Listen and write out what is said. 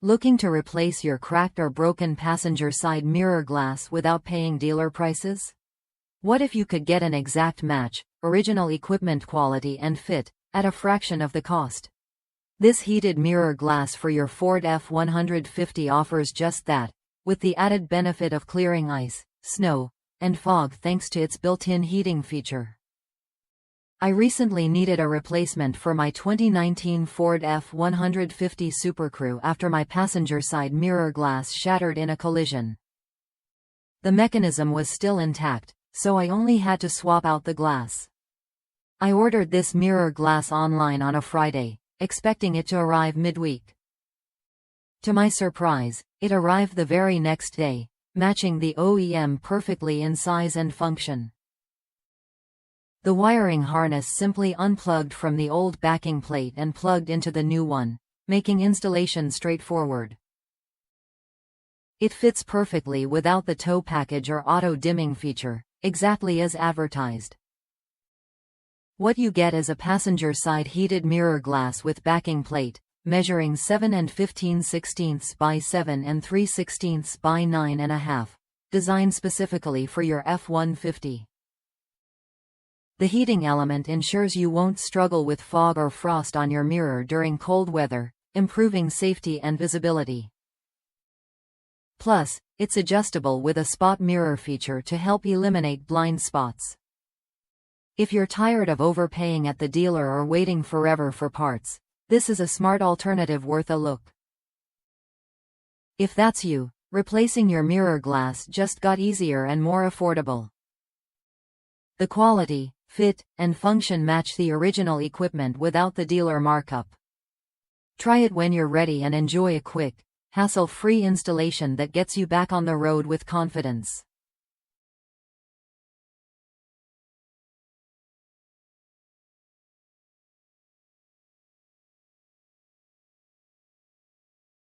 Looking to replace your cracked or broken passenger side mirror glass without paying dealer prices? What if you could get an exact match, original equipment quality and fit, at a fraction of the cost? This heated mirror glass for your Ford F150 offers just that, with the added benefit of clearing ice, snow, and fog thanks to its built-in heating feature. I recently needed a replacement for my 2019 Ford F150 SuperCrew after my passenger side mirror glass shattered in a collision. The mechanism was still intact, so I only had to swap out the glass. I ordered this mirror glass online on a Friday, expecting it to arrive midweek. To my surprise, it arrived the very next day, matching the OEM perfectly in size and function. The wiring harness simply unplugged from the old backing plate and plugged into the new one, making installation straightforward. It fits perfectly without the tow package or auto-dimming feature, exactly as advertised. What you get is a passenger side heated mirror glass with backing plate, measuring 7 15/16 by 7 3/16 by 9.5, designed specifically for your F-150. The heating element ensures you won't struggle with fog or frost on your mirror during cold weather, improving safety and visibility. Plus, it's adjustable with a spot mirror feature to help eliminate blind spots. If you're tired of overpaying at the dealer or waiting forever for parts, this is a smart alternative worth a look. If that's you, replacing your mirror glass just got easier and more affordable. The quality, fit, and function match the original equipment without the dealer markup. Try it when you're ready and enjoy a quick, hassle-free installation that gets you back on the road with confidence.